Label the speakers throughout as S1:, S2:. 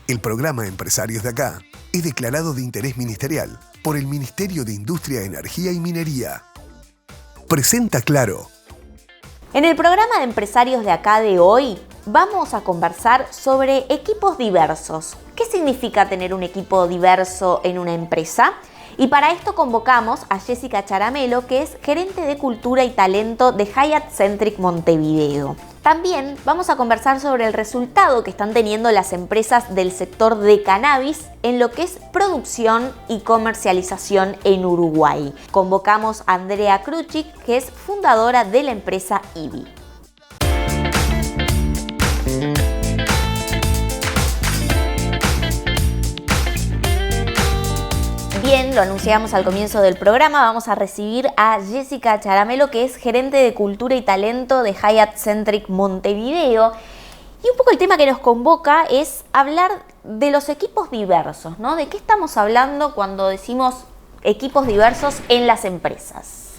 S1: El programa Empresarios de Acá es declarado de interés ministerial por el Ministerio de Industria, Energía y Minería. Presenta Claro.
S2: En el programa de Empresarios de Acá de hoy vamos a conversar sobre equipos diversos. ¿Qué significa tener un equipo diverso en una empresa? Y para esto convocamos a Jessica Charamelo, que es gerente de Cultura y Talento de Hyatt Centric Montevideo. También vamos a conversar sobre el resultado que están teniendo las empresas del sector de cannabis en lo que es producción y comercialización en Uruguay. Convocamos a Andrea Kruchik, que es fundadora de la empresa IBI. Bien, lo anunciamos al comienzo del programa, vamos a recibir a Jessica Charamelo, que es gerente de Cultura y Talento de Hyatt Centric Montevideo. Y un poco el tema que nos convoca es hablar de los equipos diversos, ¿no? ¿De qué estamos hablando cuando decimos equipos diversos en las empresas?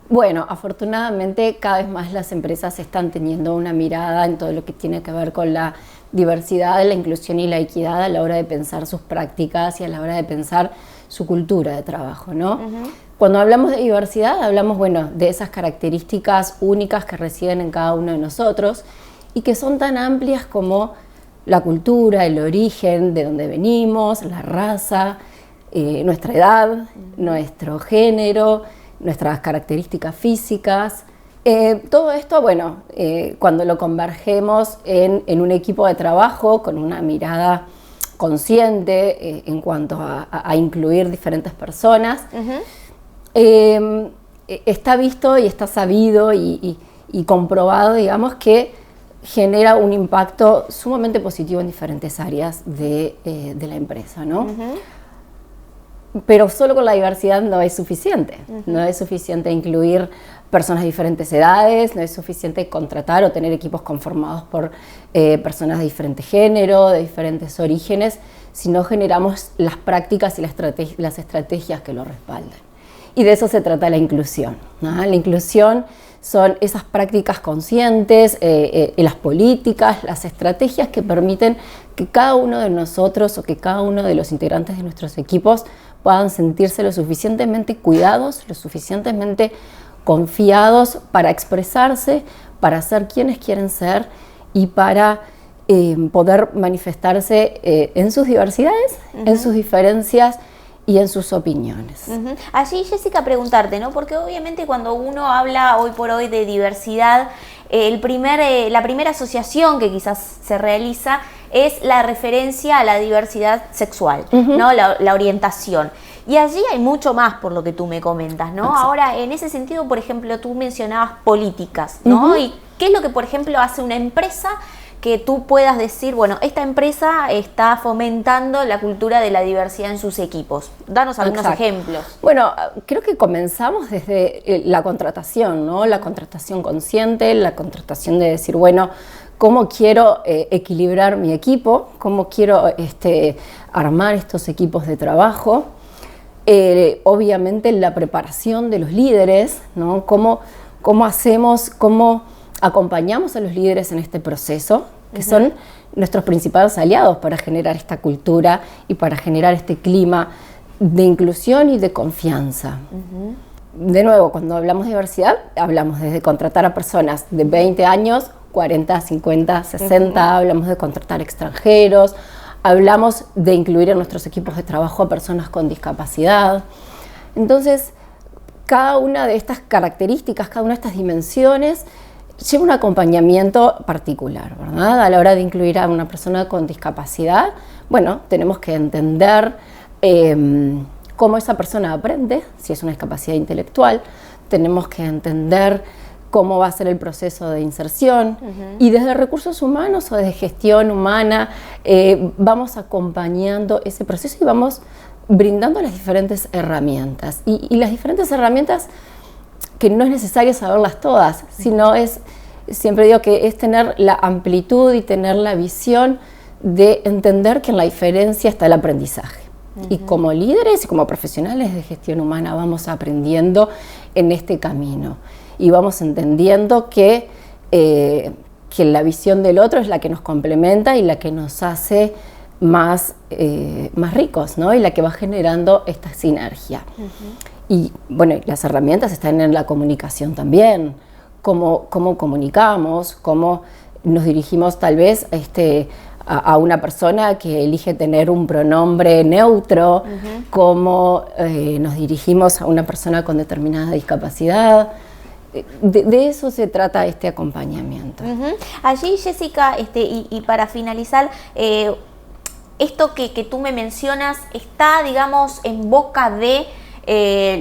S3: Bueno, afortunadamente cada vez más las empresas están teniendo una mirada en todo lo que tiene que ver con la diversidad, la inclusión y la equidad a la hora de pensar sus prácticas y a la hora de pensar su cultura de trabajo, ¿no? Uh-huh. Cuando hablamos de diversidad, hablamos, de esas características únicas que residen en cada uno de nosotros y que son tan amplias como la cultura, el origen, de dónde venimos, la raza, nuestra edad, nuestro género, nuestras características físicas. Todo esto, cuando lo convergemos en un equipo de trabajo con una mirada consciente en cuanto a incluir diferentes personas, uh-huh. Está visto y está sabido y comprobado, digamos, que genera un impacto sumamente positivo en diferentes áreas de la empresa, ¿no? Uh-huh. Pero solo con la diversidad no es suficiente. Uh-huh. No es suficiente incluir personas de diferentes edades, no es suficiente contratar o tener equipos conformados por personas de diferente género, de diferentes orígenes, si no generamos las prácticas y las estrategias que lo respaldan. Y de eso se trata la inclusión, ¿no? La inclusión son esas prácticas conscientes, las políticas, las estrategias que permiten que cada uno de nosotros o que cada uno de los integrantes de nuestros equipos puedan sentirse lo suficientemente cuidados, lo suficientemente confiados para expresarse, para ser quienes quieren ser y para poder manifestarse en sus diversidades, uh-huh. en sus diferencias y en sus opiniones.
S2: Uh-huh. Allí, Jessica, preguntarte, ¿no? Porque obviamente cuando uno habla hoy por hoy de diversidad, la primera asociación que quizás se realiza es la referencia a la diversidad sexual, uh-huh. ¿no? La orientación. Y allí hay mucho más por lo que tú me comentas, ¿no? Exacto. Ahora, en ese sentido, por ejemplo, tú mencionabas políticas, ¿no? Uh-huh. ¿Y qué es lo que, por ejemplo, hace una empresa que tú puedas decir, esta empresa está fomentando la cultura de la diversidad en sus equipos? Danos algunos Exacto. ejemplos.
S3: Bueno, creo que comenzamos desde la contratación, ¿no? La contratación consciente, la contratación de decir, ¿cómo quiero equilibrar mi equipo? ¿Cómo quiero armar estos equipos de trabajo? Obviamente la preparación de los líderes, ¿no? ¿Cómo acompañamos a los líderes en este proceso, que uh-huh. son nuestros principales aliados para generar esta cultura y para generar este clima de inclusión y de confianza? Uh-huh. De nuevo, cuando hablamos de diversidad, hablamos desde contratar a personas de 20 años, 40, 50, 60, uh-huh. hablamos de contratar extranjeros, hablamos de incluir en nuestros equipos de trabajo a personas con discapacidad. Entonces, cada una de estas características, cada una de estas dimensiones lleva un acompañamiento particular, ¿verdad? A la hora de incluir a una persona con discapacidad, tenemos que entender cómo esa persona aprende, si es una discapacidad intelectual, tenemos que entender cómo va a ser el proceso de inserción, uh-huh. y desde recursos humanos o desde gestión humana vamos acompañando ese proceso y vamos brindando las diferentes herramientas. Y las diferentes herramientas que no es necesario saberlas todas, sino siempre digo que es tener la amplitud y tener la visión de entender que en la diferencia está el aprendizaje. Uh-huh. Y como líderes y como profesionales de gestión humana vamos aprendiendo en este camino y vamos entendiendo que la visión del otro es la que nos complementa y la que nos hace más ricos, ¿no? Y la que va generando esta sinergia. Y bueno, las herramientas están en la comunicación también, cómo comunicamos, cómo nos dirigimos tal vez a una persona que elige tener un pronombre neutro, cómo nos dirigimos a una persona con determinada discapacidad. De eso se trata este acompañamiento.
S2: Allí, Jessica, y para finalizar, esto que tú me mencionas está, digamos, en boca de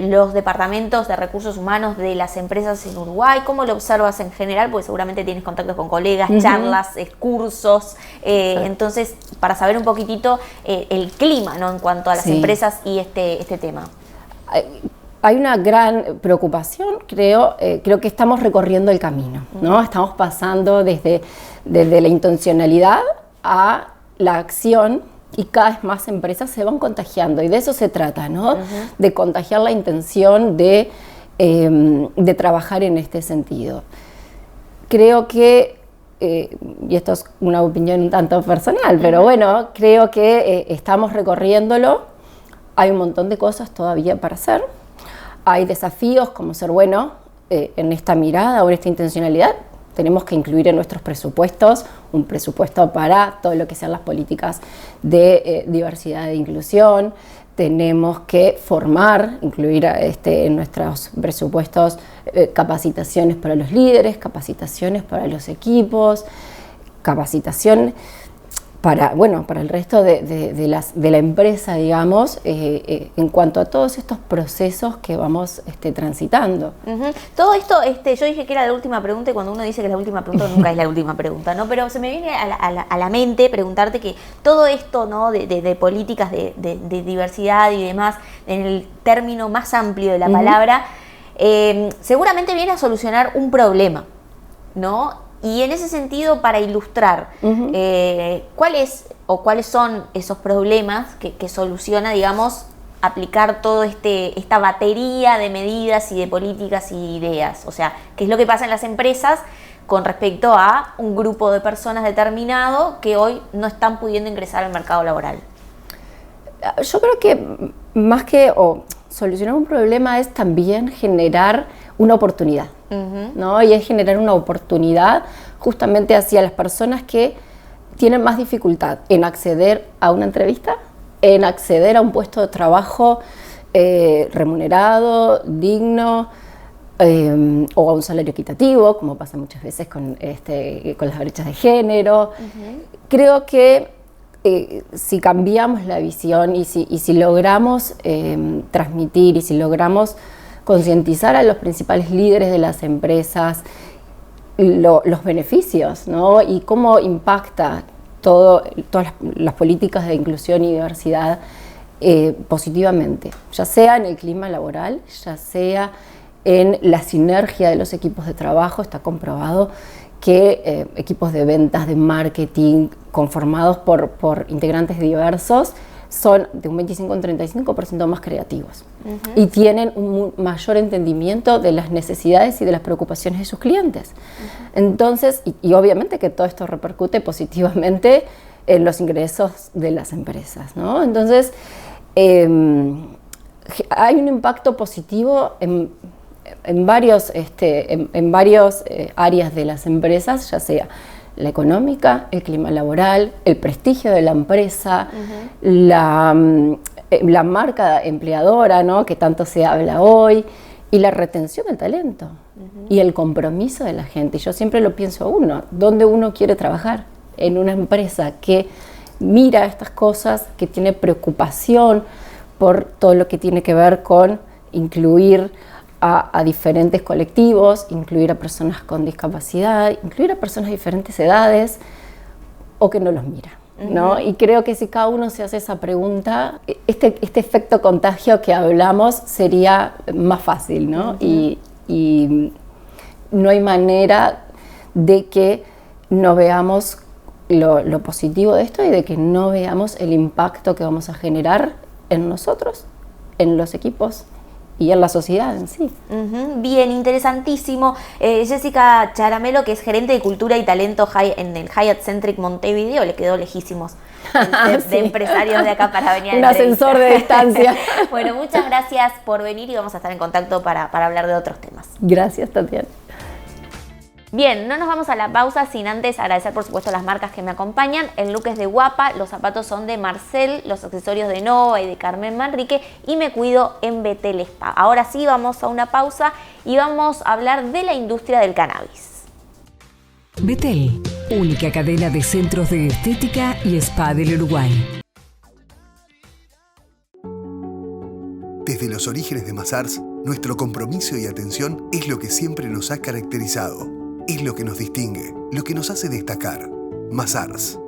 S2: los departamentos de recursos humanos de las empresas en Uruguay. ¿Cómo lo observas en general? Porque seguramente tienes contactos con colegas, charlas, cursos. Entonces, para saber un poquitito el clima, ¿no?, en cuanto a las empresas y este tema.
S3: Hay una gran preocupación, creo que estamos recorriendo el camino, ¿no? Estamos pasando desde la intencionalidad a la acción, y cada vez más empresas se van contagiando, y de eso se trata, ¿no? De contagiar la intención de trabajar en este sentido. Creo que, y esto es una opinión un tanto personal, pero bueno, creo que estamos recorriéndolo. Hay un montón de cosas todavía para hacer. Hay desafíos como ser bueno en esta mirada o en esta intencionalidad. Tenemos que incluir en nuestros presupuestos un presupuesto para todo lo que sean las políticas de diversidad e inclusión. Tenemos que formar, incluir en nuestros presupuestos capacitaciones para los líderes, capacitaciones para los equipos, capacitación para el resto de la empresa, digamos, en cuanto a todos estos procesos que vamos transitando.
S2: Todo esto, yo dije que era la última pregunta, y cuando uno dice que es la última pregunta, nunca es la última pregunta, ¿no? Pero se me viene a la mente preguntarte que todo esto, ¿no?, de políticas de diversidad y demás, en el término más amplio de la palabra, seguramente viene a solucionar un problema, ¿no? Y en ese sentido, para ilustrar, ¿cuáles son esos problemas que soluciona, digamos, aplicar todo esta batería de medidas y de políticas y ideas? O sea, ¿qué es lo que pasa en las empresas con respecto a un grupo de personas determinado que hoy no están pudiendo ingresar al mercado laboral?
S3: Yo creo que más que solucionar un problema es también generar una oportunidad, ¿no? Y es generar una oportunidad justamente hacia las personas que tienen más dificultad en acceder a una entrevista, en acceder a un puesto de trabajo remunerado, digno, o a un salario equitativo, como pasa muchas veces con las brechas de género. Creo que si cambiamos la visión y si logramos transmitir y si logramos concientizar a los principales líderes de las empresas los beneficios, ¿no?, y cómo impacta todas las políticas de inclusión y diversidad positivamente, ya sea en el clima laboral, ya sea en la sinergia de los equipos de trabajo. Está comprobado que equipos de ventas, de marketing, conformados por integrantes diversos, son de un 25 a un 35% más creativos y tienen un mayor entendimiento de las necesidades y de las preocupaciones de sus clientes. Entonces, y obviamente que todo esto repercute positivamente en los ingresos de las empresas, ¿no? Entonces, hay un impacto positivo en varios áreas de las empresas, ya sea la económica, el clima laboral, el prestigio de la empresa, la marca empleadora, ¿no?, que tanto se habla hoy, y la retención del talento y el compromiso de la gente. Y yo siempre lo pienso ¿dónde uno quiere trabajar? En una empresa que mira estas cosas, que tiene preocupación por todo lo que tiene que ver con incluir a diferentes colectivos, incluir a personas con discapacidad, incluir a personas de diferentes edades, o que no los mira, ¿no? Y creo que si cada uno se hace esa pregunta, este efecto contagio que hablamos sería más fácil, ¿no? Y no hay manera de que no veamos lo positivo de esto y de que no veamos el impacto que vamos a generar en nosotros, en los equipos y en la sociedad en sí.
S2: Bien, interesantísimo. Jessica Charamelo, que es gerente de cultura y talento en el Hyatt Centric Montevideo, le quedó lejísimos de empresarios de acá para venir a la entrevista.
S3: Ascensor de distancia.
S2: Bueno, muchas gracias por venir y vamos a estar en contacto para hablar de otros temas.
S3: Gracias, Tatiana.
S2: Bien, no nos vamos a la pausa sin antes agradecer por supuesto a las marcas que me acompañan. El look es de Guapa, los zapatos son de Marcel, los accesorios de Nova y de Carmen Manrique y me cuido en Betel Spa. Ahora sí vamos a una pausa y vamos a hablar de la industria del cannabis.
S4: Betel, única cadena de centros de estética y spa del Uruguay.
S1: Desde los orígenes de Mazars, nuestro compromiso y atención es lo que siempre nos ha caracterizado. Es lo que nos distingue, lo que nos hace destacar. Mazars.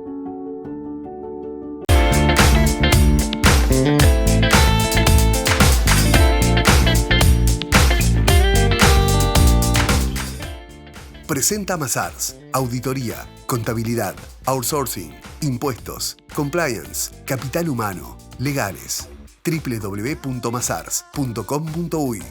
S1: Presenta Mazars. Auditoría, contabilidad, outsourcing, impuestos, compliance, capital humano, legales. www.mazars.com.uy.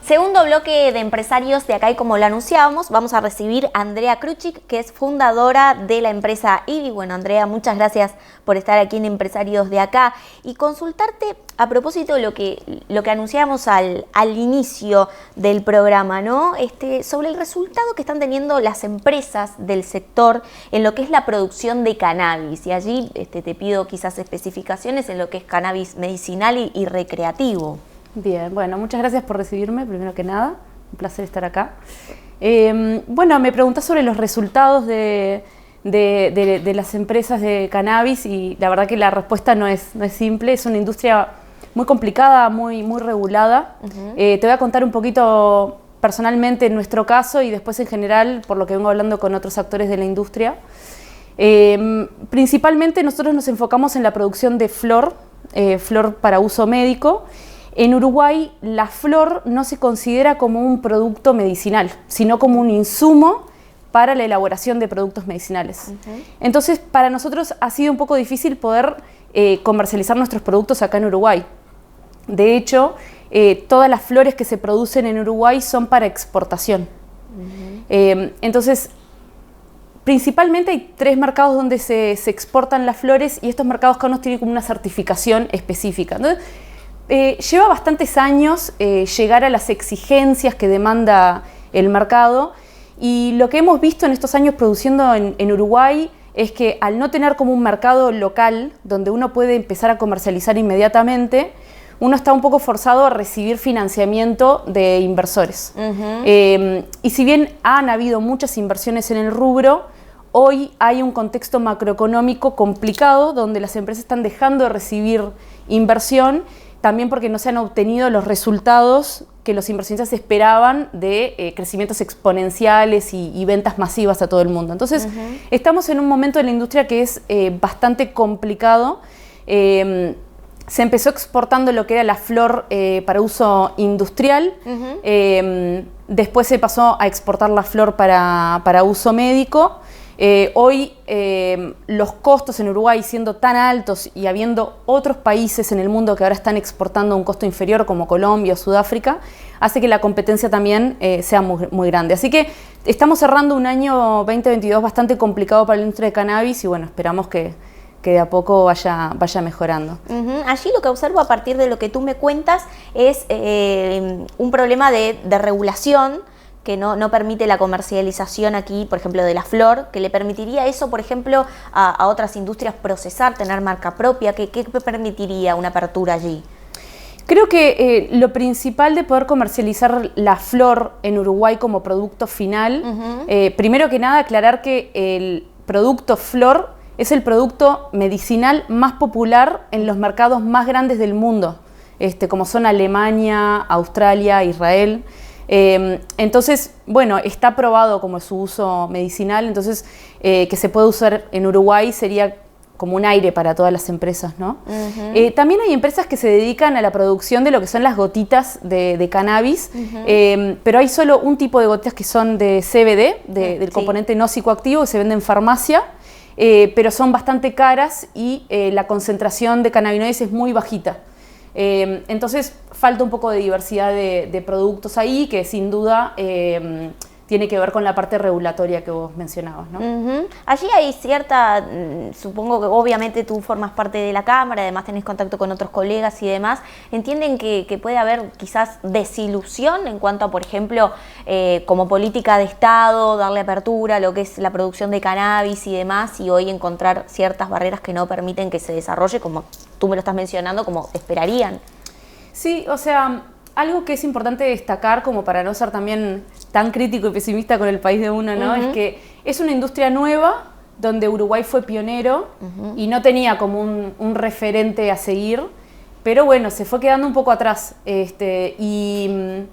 S2: Segundo bloque de empresarios de acá y como lo anunciábamos, vamos a recibir a Andrea Kruchik, que es fundadora de la empresa IBI. Bueno, Andrea, muchas gracias por estar aquí en Empresarios de Acá y consultarte a propósito de lo que anunciábamos al inicio del programa, ¿no? Sobre el resultado que están teniendo las empresas del sector en lo que es la producción de cannabis. Y allí te pido quizás especificaciones en lo que es cannabis medicinal y recreativo.
S5: Bien, bueno, muchas gracias por recibirme, primero que nada, un placer estar acá. Bueno, me preguntás sobre los resultados de las empresas de cannabis y la verdad que la respuesta no es simple, es una industria muy complicada, muy regulada. Te voy a contar un poquito personalmente en nuestro caso y después en general por lo que vengo hablando con otros actores de la industria. Principalmente nosotros nos enfocamos en la producción de flor para uso médico. En Uruguay, la flor no se considera como un producto medicinal, sino como un insumo para la elaboración de productos medicinales. Entonces, para nosotros ha sido un poco difícil poder comercializar nuestros productos acá en Uruguay. De hecho, todas las flores que se producen en Uruguay son para exportación. Entonces, principalmente hay 3 mercados donde se exportan las flores y estos mercados cada uno tienen como una certificación específica. Entonces, lleva bastantes años llegar a las exigencias que demanda el mercado y lo que hemos visto en estos años produciendo en Uruguay es que al no tener como un mercado local donde uno puede empezar a comercializar inmediatamente, uno está un poco forzado a recibir financiamiento de inversores. Y si bien han habido muchas inversiones en el rubro, hoy hay un contexto macroeconómico complicado donde las empresas están dejando de recibir inversión también porque no se han obtenido los resultados que los inversionistas esperaban de crecimientos exponenciales y ventas masivas a todo el mundo. Entonces, estamos en un momento de la industria que es bastante complicado. Se empezó exportando lo que era la flor para uso industrial, después se pasó a exportar la flor para uso médico. Hoy los costos en Uruguay siendo tan altos y habiendo otros países en el mundo que ahora están exportando a un costo inferior como Colombia o Sudáfrica, hace que la competencia también sea muy grande. Así que estamos cerrando un año 2022 bastante complicado para la industria de cannabis y bueno, esperamos que de a poco vaya mejorando.
S2: Allí lo que observo a partir de lo que tú me cuentas es un problema de regulación que no permite la comercialización aquí, por ejemplo, de la flor, que le permitiría eso, por ejemplo, a otras industrias procesar, tener marca propia. ¿Qué permitiría una apertura allí?
S5: Creo que lo principal de poder comercializar la flor en Uruguay como producto final, primero que nada aclarar que el producto flor es el producto medicinal más popular en los mercados más grandes del mundo, como son Alemania, Australia, Israel. Entonces, bueno, está probado como su uso medicinal, entonces que se puede usar en Uruguay sería como un aire para todas las empresas, ¿no? También hay empresas que se dedican a la producción de lo que son las gotitas de cannabis, pero hay solo un tipo de gotitas que son de CBD, del componente no psicoactivo, que se vende en farmacia, pero son bastante caras y la concentración de cannabinoides es muy bajita. Entonces falta un poco de diversidad de productos ahí, que sin duda tiene que ver con la parte regulatoria que vos mencionabas, ¿no?
S2: Allí hay cierta, supongo que obviamente tú formas parte de la Cámara, además tenés contacto con otros colegas y demás, ¿entienden que puede haber quizás desilusión en cuanto a, por ejemplo, como política de Estado, darle apertura a lo que es la producción de cannabis y demás, y hoy encontrar ciertas barreras que no permiten que se desarrolle, como tú me lo estás mencionando, como esperarían?
S5: Sí, o sea, algo que es importante destacar, como para no ser también tan crítico y pesimista con el país de uno, ¿no? Es que es una industria nueva donde Uruguay fue pionero y no tenía como un referente a seguir, pero bueno, se fue quedando un poco atrás y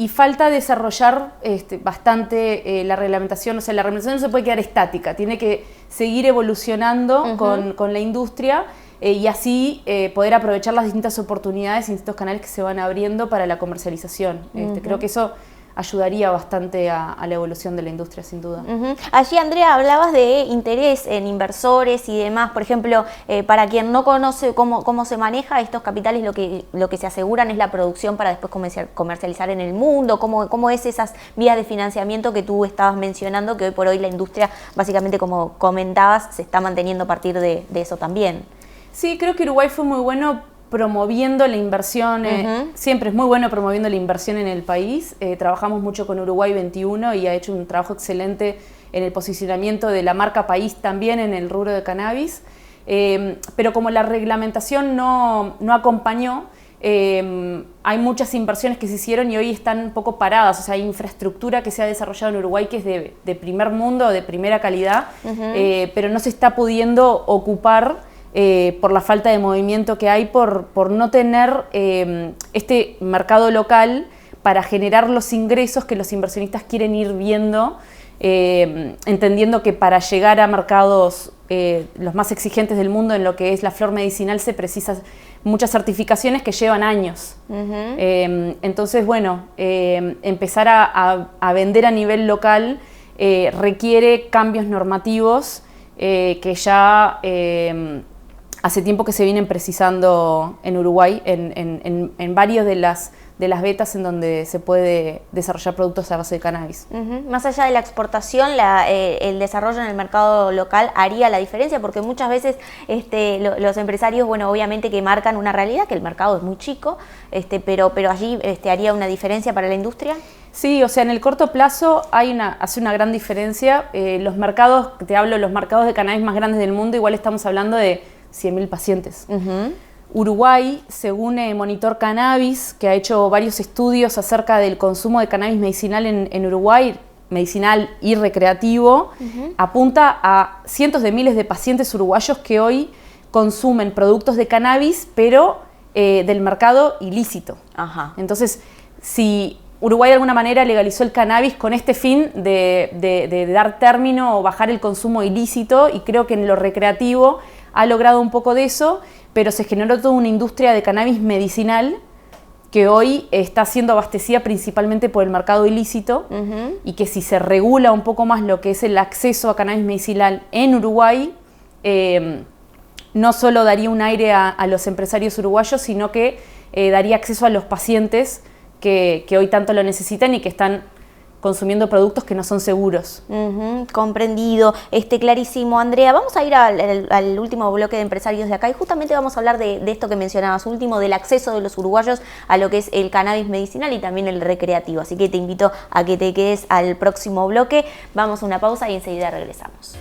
S5: falta desarrollar bastante la reglamentación. O sea, la reglamentación no se puede quedar estática, tiene que seguir evolucionando con la industria. Y así poder aprovechar las distintas oportunidades y distintos canales que se van abriendo para la comercialización. Creo que eso ayudaría bastante a la evolución de la industria, sin duda.
S2: Allí, Andrea, hablabas de interés en inversores y demás. Por ejemplo, para quien no conoce cómo se maneja estos capitales, lo que se aseguran es la producción para después comercializar en el mundo. ¿Cómo es esas vías de financiamiento que tú estabas mencionando, que hoy por hoy la industria, básicamente como comentabas, se está manteniendo a partir de eso también?
S5: Sí, creo que Uruguay fue muy bueno promoviendo la inversión, siempre es muy bueno promoviendo la inversión en el país. Trabajamos mucho con Uruguay 21 y ha hecho un trabajo excelente en el posicionamiento de la marca país también en el rubro de cannabis. Pero como la reglamentación no acompañó, hay muchas inversiones que se hicieron y hoy están un poco paradas. O sea, hay infraestructura que se ha desarrollado en Uruguay que es de primer mundo, de primera calidad, pero no se está pudiendo ocupar por la falta de movimiento que hay, por no tener este mercado local para generar los ingresos que los inversionistas quieren ir viendo, entendiendo que para llegar a mercados los más exigentes del mundo en lo que es la flor medicinal se precisan muchas certificaciones que llevan años. Entonces, bueno, empezar a vender a nivel local requiere cambios normativos que ya hace tiempo que se vienen precisando en Uruguay, en varios de las vetas en donde se puede desarrollar productos a base de cannabis.
S2: Más allá de la exportación, el desarrollo en el mercado local haría la diferencia, porque muchas veces los empresarios, bueno, obviamente que marcan una realidad, que el mercado es muy chico, pero allí haría una diferencia para la industria.
S5: Sí, o sea, en el corto plazo hace una gran diferencia. Los mercados de cannabis más grandes del mundo, igual estamos hablando de 100.000 pacientes. Uruguay, según Monitor Cannabis, que ha hecho varios estudios acerca del consumo de cannabis medicinal en Uruguay, medicinal y recreativo, apunta a cientos de miles de pacientes uruguayos que hoy consumen productos de cannabis, pero del mercado ilícito. Entonces, si Uruguay de alguna manera legalizó el cannabis con este fin de dar término o bajar el consumo ilícito, y creo que en lo recreativo ha logrado un poco de eso, pero se generó toda una industria de cannabis medicinal que hoy está siendo abastecida principalmente por el mercado ilícito, y que si se regula un poco más lo que es el acceso a cannabis medicinal en Uruguay, no solo daría un aire a los empresarios uruguayos, sino que daría acceso a los pacientes que hoy tanto lo necesitan y que están consumiendo productos que no son seguros.
S2: Comprendido, clarísimo. Andrea, vamos a ir al último bloque de empresarios de acá y justamente vamos a hablar de esto que mencionabas, último, del acceso de los uruguayos a lo que es el cannabis medicinal y también el recreativo. Así que te invito a que te quedes al próximo bloque. Vamos a una pausa y enseguida regresamos.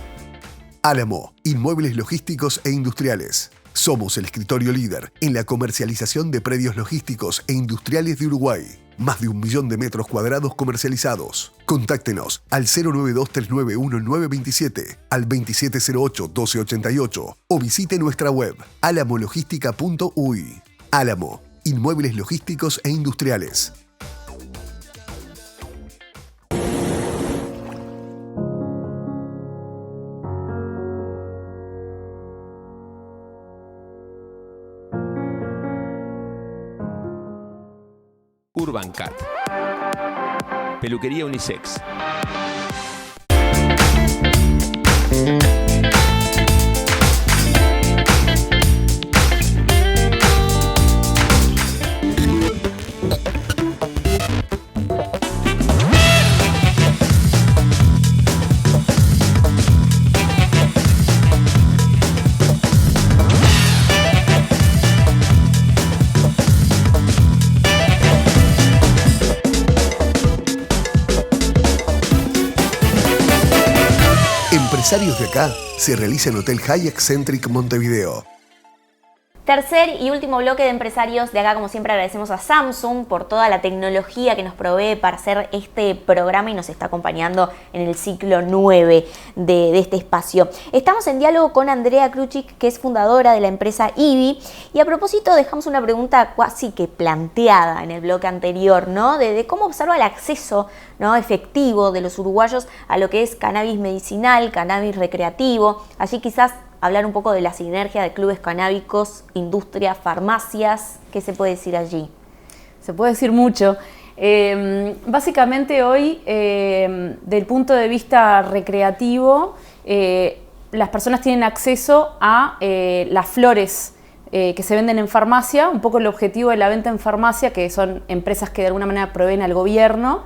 S1: Álamo, inmuebles logísticos e industriales. Somos el escritorio líder en la comercialización de predios logísticos e industriales de Uruguay. Más de 1 millón de metros cuadrados comercializados. Contáctenos al 092-391-927, al 2708-1288 o visite nuestra web alamologística.uy. Álamo, inmuebles logísticos e industriales.
S6: Urban Cat. Peluquería unisex.
S1: Empresarios de Acá se realiza en Hotel Hyatt Centric Montevideo.
S2: Tercer y último bloque de empresarios de acá, como siempre agradecemos a Samsung por toda la tecnología que nos provee para hacer este programa y nos está acompañando en el ciclo 9 de este espacio. Estamos en diálogo con Andrea Kruchik, que es fundadora de la empresa IBI, y a propósito dejamos una pregunta casi que planteada en el bloque anterior, ¿no? De cómo observa el acceso, ¿no?, efectivo de los uruguayos a lo que es cannabis medicinal, cannabis recreativo. Allí quizás hablar un poco de la sinergia de clubes canábicos, industria, farmacias. ¿Qué se puede decir allí?
S5: Se puede decir mucho. Básicamente hoy, del punto de vista recreativo, las personas tienen acceso a las flores que se venden en farmacia. Un poco el objetivo de la venta en farmacia, que son empresas que de alguna manera proveen al gobierno,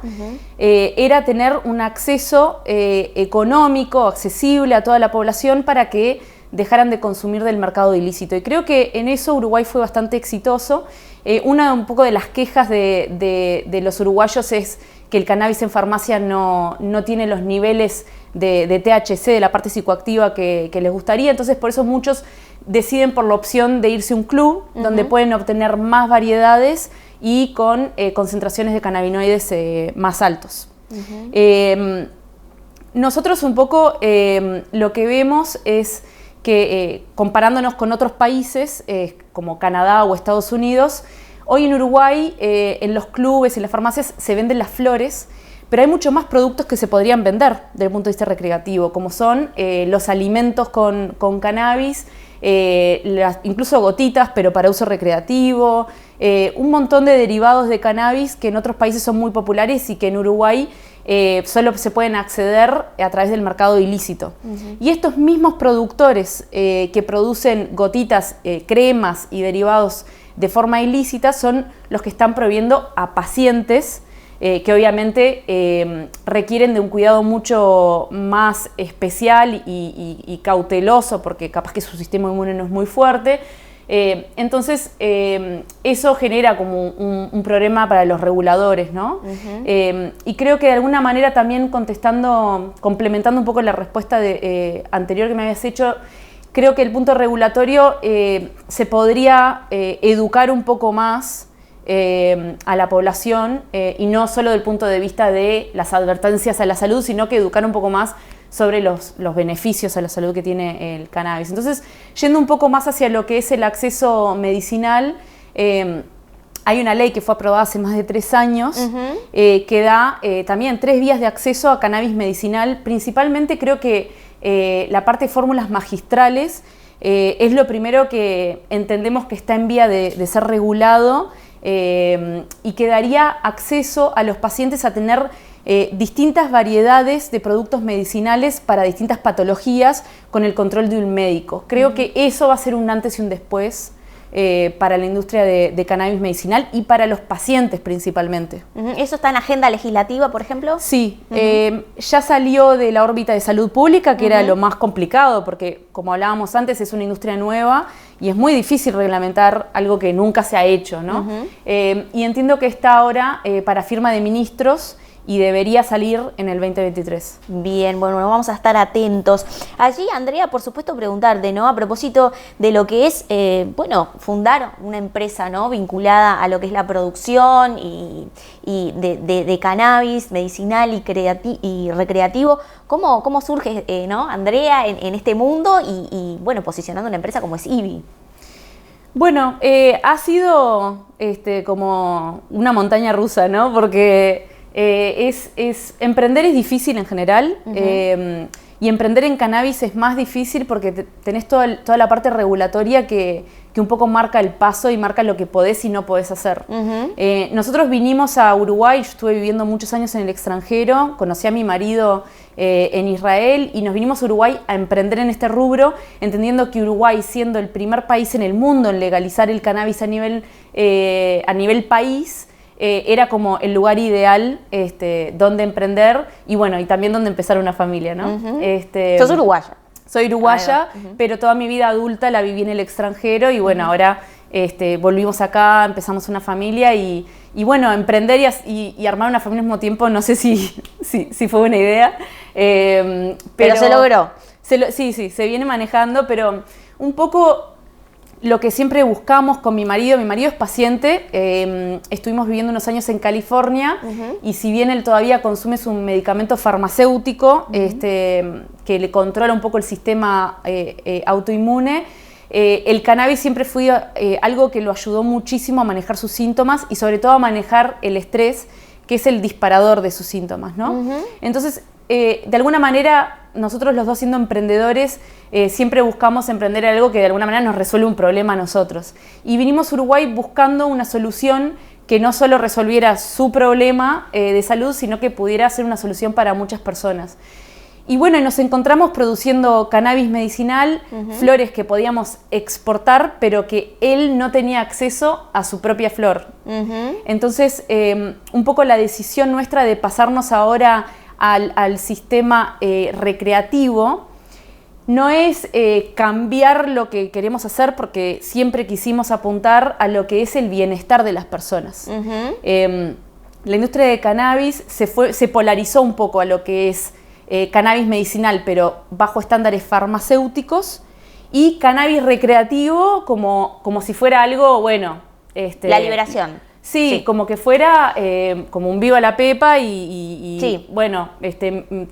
S5: era tener un acceso económico, accesible a toda la población para que dejaran de consumir del mercado ilícito. Y creo que en eso Uruguay fue bastante exitoso. Un poco de las quejas de los uruguayos es que el cannabis en farmacia no tiene los niveles de THC, de la parte psicoactiva que les gustaría. Entonces, por eso muchos deciden por la opción de irse a un club donde pueden obtener más variedades y con concentraciones de cannabinoides más altos. Nosotros un poco lo que vemos es que comparándonos con otros países como Canadá o Estados Unidos, hoy en Uruguay en los clubes y en las farmacias se venden las flores, pero hay muchos más productos que se podrían vender desde el punto de vista recreativo, como son los alimentos con cannabis, incluso gotitas, pero para uso recreativo, un montón de derivados de cannabis que en otros países son muy populares y que en Uruguay solo se pueden acceder a través del mercado ilícito. Y estos mismos productores que producen gotitas, cremas y derivados de forma ilícita son los que están proveyendo a pacientes que obviamente requieren de un cuidado mucho más especial y cauteloso, porque capaz que su sistema inmune no es muy fuerte. Entonces, eso genera como un problema para los reguladores, ¿no? Y creo que de alguna manera también complementando un poco la respuesta anterior que me habías hecho, creo que el punto regulatorio se podría educar un poco más a la población y no solo del punto de vista de las advertencias a la salud, sino que educar un poco más sobre los beneficios a la salud que tiene el cannabis. Entonces, yendo un poco más hacia lo que es el acceso medicinal, hay una ley que fue aprobada hace más de 3 años que da también 3 vías de acceso a cannabis medicinal. Principalmente creo que la parte de fórmulas magistrales es lo primero que entendemos que está en vía de ser regulado y que daría acceso a los pacientes a tener distintas variedades de productos medicinales para distintas patologías con el control de un médico. Creo que eso va a ser un antes y un después para la industria de cannabis medicinal y para los pacientes principalmente.
S2: ¿Eso está en agenda legislativa, por ejemplo?
S5: Sí, ya salió de la órbita de salud pública, que era lo más complicado, porque como hablábamos antes, es una industria nueva y es muy difícil reglamentar algo que nunca se ha hecho, ¿no? Y entiendo que está ahora para firma de ministros y debería salir en el 2023.
S2: Bien, bueno, vamos a estar atentos. Allí, Andrea, por supuesto, preguntarte, ¿no?, a propósito de lo que es, fundar una empresa, ¿no?, vinculada a lo que es la producción y de cannabis medicinal y recreativo. ¿Cómo surge, ¿no?, Andrea, en este mundo y, bueno, posicionando una empresa como es IBI?
S5: Bueno, ha sido como una montaña rusa, ¿no? Porque emprender es difícil en general, y emprender en cannabis es más difícil porque tenés toda la parte regulatoria que un poco marca el paso y marca lo que podés y no podés hacer. Nosotros vinimos a Uruguay, yo estuve viviendo muchos años en el extranjero, conocí a mi marido en Israel y nos vinimos a Uruguay a emprender en este rubro, entendiendo que Uruguay, siendo el primer país en el mundo en legalizar el cannabis a nivel país, era como el lugar ideal donde emprender y bueno, y también donde empezar una familia, ¿no?
S2: ¿Sos uruguaya?
S5: Soy uruguaya, pero toda mi vida adulta la viví en el extranjero y bueno, ahora volvimos acá, empezamos una familia y bueno, emprender y armar una familia al mismo tiempo, no sé si fue buena idea.
S2: Pero se logró.
S5: Sí, se viene manejando, pero un poco lo que siempre buscamos con mi marido es paciente, estuvimos viviendo unos años en California y si bien él todavía consume su medicamento farmacéutico que le controla un poco el sistema autoinmune, el cannabis siempre fue algo que lo ayudó muchísimo a manejar sus síntomas y sobre todo a manejar el estrés, que es el disparador de sus síntomas, ¿no? Entonces, de alguna manera, nosotros los dos siendo emprendedores, siempre buscamos emprender algo que de alguna manera nos resuelve un problema a nosotros. Y vinimos a Uruguay buscando una solución que no solo resolviera su problema de salud, sino que pudiera ser una solución para muchas personas. Y bueno, nos encontramos produciendo cannabis medicinal, flores que podíamos exportar, pero que él no tenía acceso a su propia flor. Entonces, un poco la decisión nuestra de pasarnos ahora al sistema recreativo no es cambiar lo que queremos hacer, porque siempre quisimos apuntar a lo que es el bienestar de las personas. La industria de cannabis se polarizó un poco a lo que es cannabis medicinal, pero bajo estándares farmacéuticos, y cannabis recreativo como si fuera algo, bueno...
S2: la liberación.
S5: Sí, como que fuera como un viva la pepa y bueno,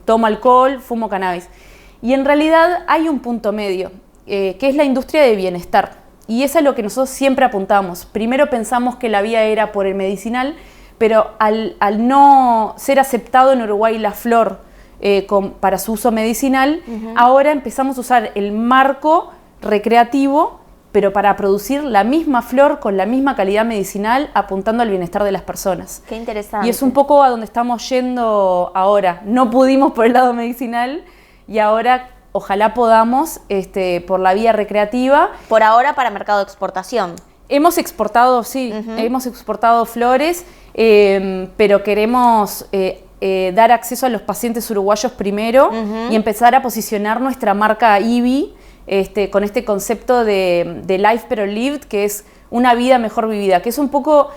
S5: tomo alcohol, fumo cannabis. Y en realidad hay un punto medio, que es la industria de bienestar. Y eso es lo que nosotros siempre apuntamos. Primero pensamos que la vía era por el medicinal, pero al no ser aceptado en Uruguay la flor para su uso medicinal, ahora empezamos a usar el marco recreativo, pero para producir la misma flor con la misma calidad medicinal, apuntando al bienestar de las personas.
S2: Qué interesante.
S5: Y es un poco a donde estamos yendo ahora. No pudimos por el lado medicinal y ahora ojalá podamos por la vía recreativa.
S2: Por ahora para mercado de exportación.
S5: Hemos exportado, hemos exportado flores, pero queremos dar acceso a los pacientes uruguayos primero y empezar a posicionar nuestra marca IBI, con este concepto de life pero lived, que es una vida mejor vivida, que es un poco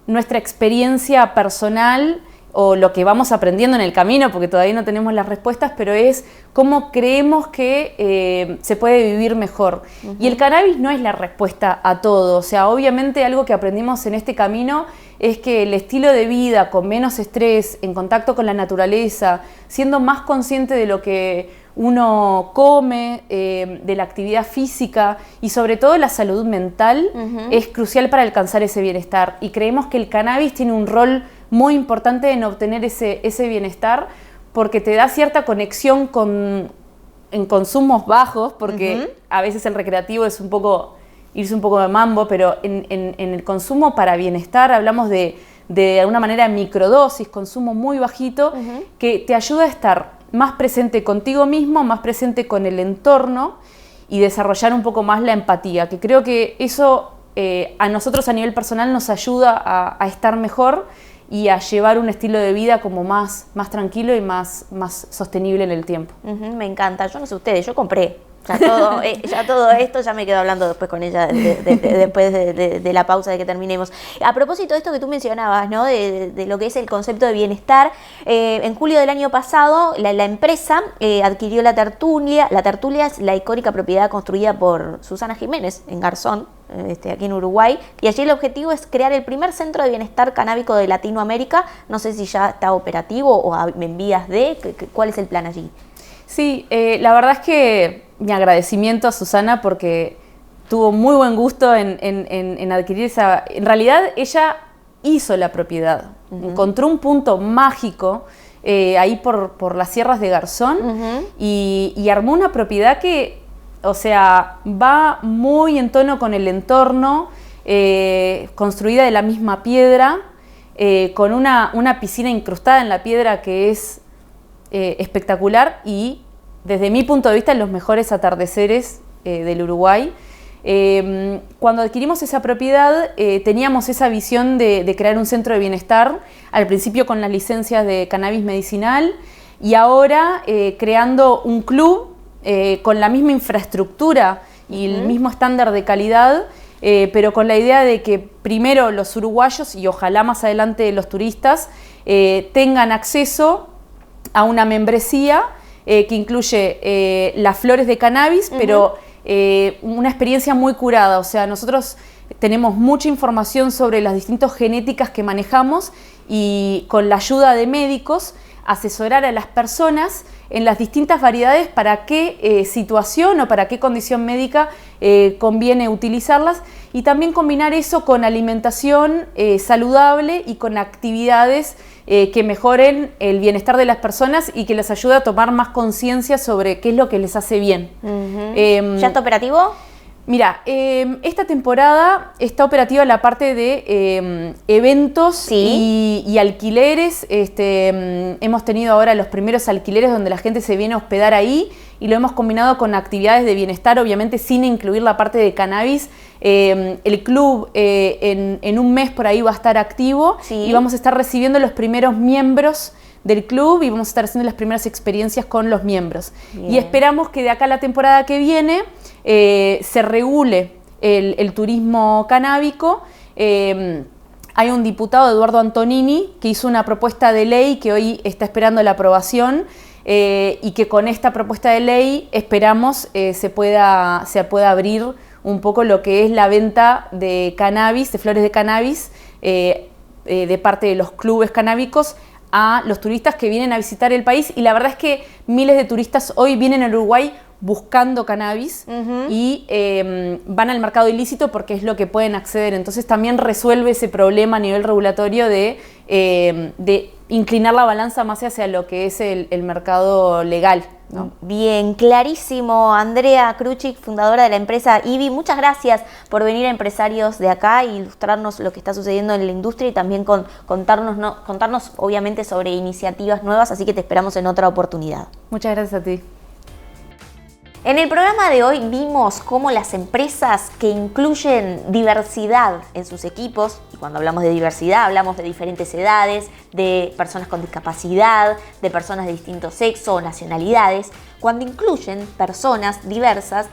S5: nuestra experiencia personal o lo que vamos aprendiendo en el camino, porque todavía no tenemos las respuestas, pero es cómo creemos que se puede vivir mejor. Y el cannabis no es la respuesta a todo, o sea, obviamente algo que aprendimos en este camino es que el estilo de vida con menos estrés, en contacto con la naturaleza, siendo más consciente de lo que uno come, de la actividad física y sobre todo la salud mental, es crucial para alcanzar ese bienestar. Y creemos que el cannabis tiene un rol muy importante en obtener ese bienestar, porque te da cierta conexión en consumos bajos, porque a veces el recreativo es irse un poco de mambo, pero en el consumo para bienestar hablamos de alguna manera microdosis, consumo muy bajito, que te ayuda a estar más presente contigo mismo, más presente con el entorno y desarrollar un poco más la empatía, que creo que eso a nosotros a nivel personal nos ayuda a estar mejor y a llevar un estilo de vida como más tranquilo y más sostenible en el tiempo.
S2: Me encanta. Yo no sé ustedes, yo compré. Ya todo esto ya me quedo hablando después con ella después de la pausa de que terminemos. A propósito de esto que tú mencionabas, ¿no? De lo que es el concepto de bienestar, en julio del año pasado la empresa adquirió La Tertulia. La Tertulia es la icónica propiedad construida por Susana Jiménez en Garzón, aquí en Uruguay, y allí el objetivo es crear el primer centro de bienestar canábico de Latinoamérica. No sé si ya está operativo o en vías de, ¿cuál es el plan allí?
S5: Sí, la verdad es que mi agradecimiento a Susana, porque tuvo muy buen gusto en adquirir esa... En realidad ella hizo la propiedad, encontró un punto mágico ahí por las sierras de Garzón y armó una propiedad que, o sea, va muy en tono con el entorno, construida de la misma piedra, con una piscina incrustada en la piedra que es espectacular y desde mi punto de vista en los mejores atardeceres del Uruguay. Cuando adquirimos esa propiedad teníamos esa visión de crear un centro de bienestar, al principio con las licencias de cannabis medicinal y ahora creando un club con la misma infraestructura y el mismo estándar de calidad, pero con la idea de que primero los uruguayos y ojalá más adelante los turistas tengan acceso a una membresía que incluye las flores de cannabis, pero una experiencia muy curada. O sea, nosotros tenemos mucha información sobre las distintas genéticas que manejamos y con la ayuda de médicos asesorar a las personas en las distintas variedades para qué situación o para qué condición médica conviene utilizarlas, y también combinar eso con alimentación saludable y con actividades que mejoren el bienestar de las personas y que les ayude a tomar más conciencia sobre qué es lo que les hace bien.
S2: ¿Ya está operativo?
S5: Mira, esta temporada está operativa la parte de eventos
S2: Sí.
S5: y alquileres. Hemos tenido ahora los primeros alquileres donde la gente se viene a hospedar ahí y lo hemos combinado con actividades de bienestar, obviamente sin incluir la parte de cannabis. El club en un mes por ahí va a estar activo
S2: Sí.
S5: y vamos a estar recibiendo los primeros miembros del club y vamos a estar haciendo las primeras experiencias con los miembros.
S2: Bien.
S5: Y esperamos que de acá a la temporada que viene se regule el turismo canábico. Hay un diputado, Eduardo Antonini, que hizo una propuesta de ley que hoy está esperando la aprobación y que con esta propuesta de ley esperamos se pueda abrir un poco lo que es la venta de cannabis, de flores de cannabis, de parte de los clubes canábicos a los turistas que vienen a visitar el país. Y la verdad es que miles de turistas hoy vienen a Uruguay buscando cannabis y van al mercado ilícito porque es lo que pueden acceder. Entonces también resuelve ese problema a nivel regulatorio de inclinar la balanza más hacia lo que es el mercado legal, ¿no?
S2: Bien, clarísimo. Andrea Kruchik, fundadora de la empresa IBI, muchas gracias por venir a Empresarios de Acá e ilustrarnos lo que está sucediendo en la industria y también contarnos obviamente sobre iniciativas nuevas, así que te esperamos en otra oportunidad.
S5: Muchas gracias a ti.
S2: En el programa de hoy vimos cómo las empresas que incluyen diversidad en sus equipos, y cuando hablamos de diversidad hablamos de diferentes edades, de personas con discapacidad, de personas de distinto sexo o nacionalidades, cuando incluyen personas diversas,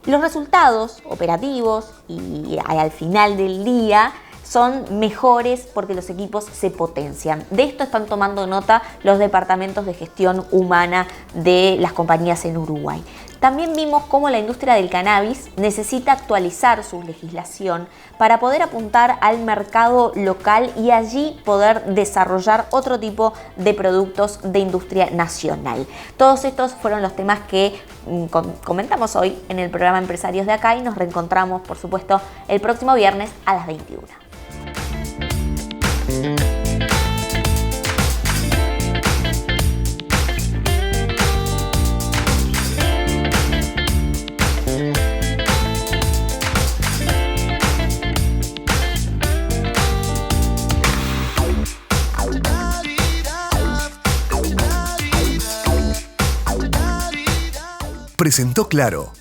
S2: los resultados operativos y al final del día son mejores porque los equipos se potencian. De esto están tomando nota los departamentos de gestión humana de las compañías en Uruguay. También vimos cómo la industria del cannabis necesita actualizar su legislación para poder apuntar al mercado local y allí poder desarrollar otro tipo de productos de industria nacional. Todos estos fueron los temas que comentamos hoy en el programa Empresarios de Acá y nos reencontramos, por supuesto, el próximo viernes a las 21.
S1: Presentó Claro,